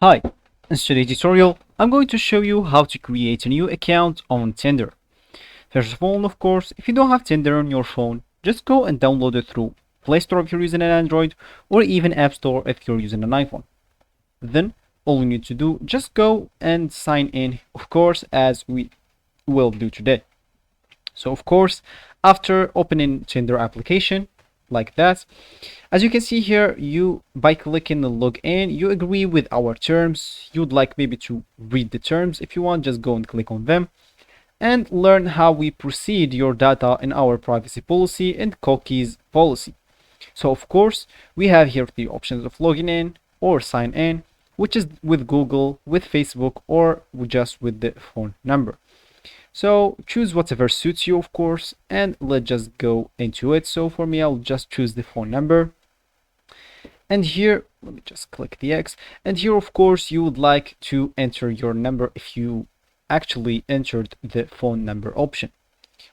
Hi, in today's tutorial, I'm going to show you how to create a new account on Tinder. First of all, of course, if you don't have Tinder on your phone, just go and download it through Play Store if you're using an Android, or even App Store if you're using an iPhone. Then, all you need to do, just go and sign in, of course, as we will do today. So, of course, after opening Tinder application, like that, as you can see here, you by clicking the login, you agree with our terms. You'd like maybe to read the terms. If you want, just go and click on them and learn how we proceed your data in our privacy policy and cookies policy. So of course, we have here the options of logging in or sign in, which is with Google, with Facebook, or just with the phone number. So choose whatever suits you, of course, and let's just go into it. So for me, I'll just choose the phone number. And here, let me just click the X. And here, of course, you would like to enter your number if you actually entered the phone number option.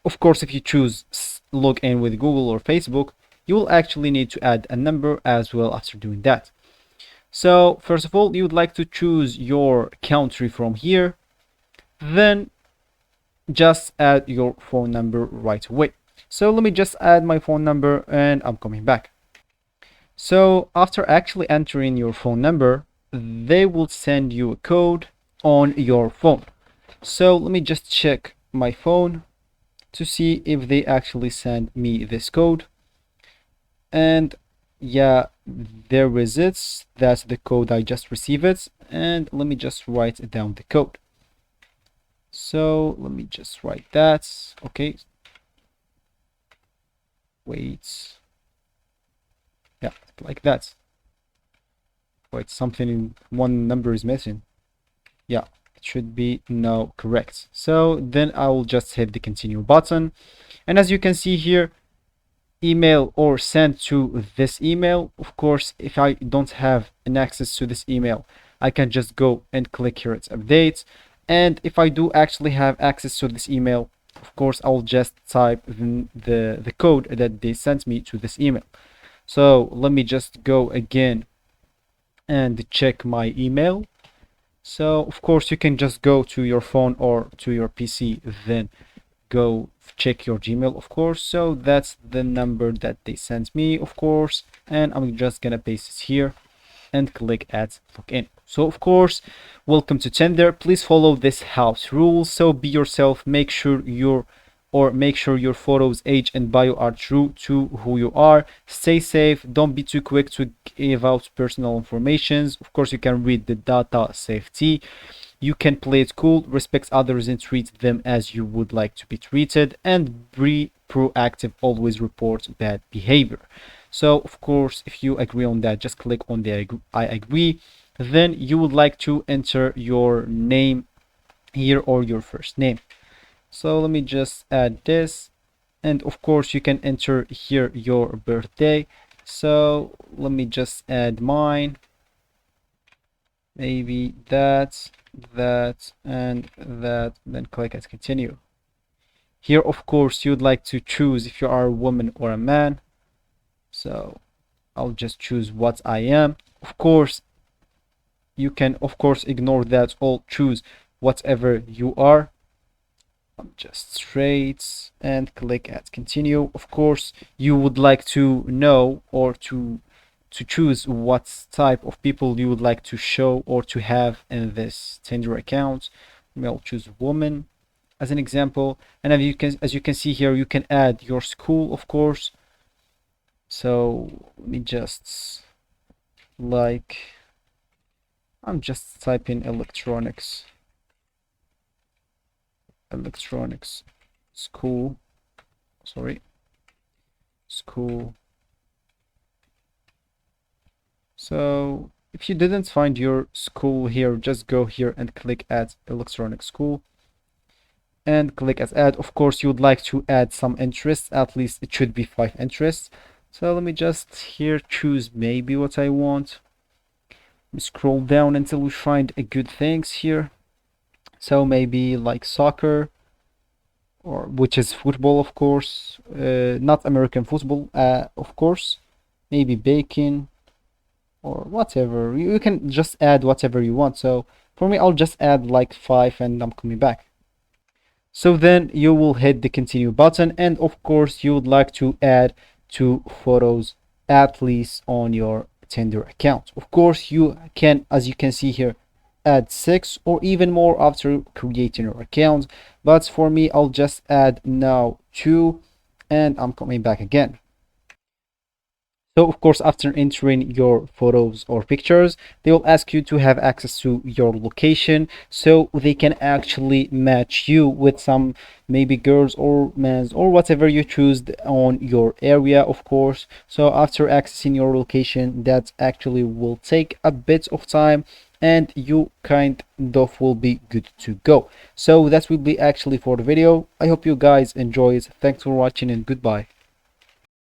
Of course, if you choose log in with Google or Facebook, you will actually need to add a number as well after doing that. So first of all, you would like to choose your country from here. Then just add your phone number right away. So let me just add my phone number and I'm coming back. So after actually entering your phone number, they will send you a code on your phone. So let me just check my phone to see if they actually send me this code. And yeah, there is it. That's the code I just received it. And let me just write down the code. So let me just write that. Okay. Wait. Yeah, like that. Wait, something in one number is missing. Yeah, it should be now correct. So then I will just hit the continue button. And as you can see here, email or send to this email. Of course, if I don't have an access to this email, I can just go and click here, it's update. And if I do actually have access to this email, of course, I will just type the code that they sent me to this email. So let me just go again and check my email. So of course you can just go to your phone or to your PC, then go check your Gmail, of course. So that's the number that they sent me, of course, and I'm just gonna paste it here and click add login. So of course, welcome to Tinder. Please follow this house rules. So be yourself, make sure your photos, age, and bio are true to who you are. Stay safe. Don't be too quick to give out personal information. Of course, you can read the data safety. You can play it cool, respect others, and treat them as you would like to be treated. And be proactive. Always report bad behavior. So, of course, if you agree on that, just click on the I agree. Then you would like to enter your name here or your first name. So let me just add this, and of course you can enter here your birthday. So let me just add mine, maybe that, and that, then click as continue. Here of course you'd like to choose if you are a woman or a man, so I'll just choose what I am. Of course you can ignore that, all choose whatever you are. I'm just straight and click add continue. Of course you would like to know or to choose what type of people you would like to show or to have in this Tinder account. I'll choose woman as an example, and as you can see here, you can add your school, of course. So let me just I'm just typing electronics school, school. So if you didn't find your school here, just go here and click add electronic school and click as add. Of course you would like to add some interests, at least it should be 5 interests. So let me just here choose maybe what I want. Let me scroll down until we find a good things here. So maybe like soccer, or which is football, of course, not American football, of course. Maybe baking, or whatever. You can just add whatever you want. So for me, I'll just add like 5 and I'm coming back. So then you will hit the continue button, and of course you would like to add 2 photos at least on your Tinder account. Of course you can, as you can see here, add 6 or even more after creating your account, but for me I'll just add now 2 and I'm coming back again. So of course, after entering your photos or pictures, they will ask you to have access to your location so they can actually match you with some maybe girls or men or whatever you choose on your area, of course. So after accessing your location, that actually will take a bit of time and you kind of will be good to go. So that will be actually for the video. I hope you guys enjoyed. Thanks for watching and goodbye.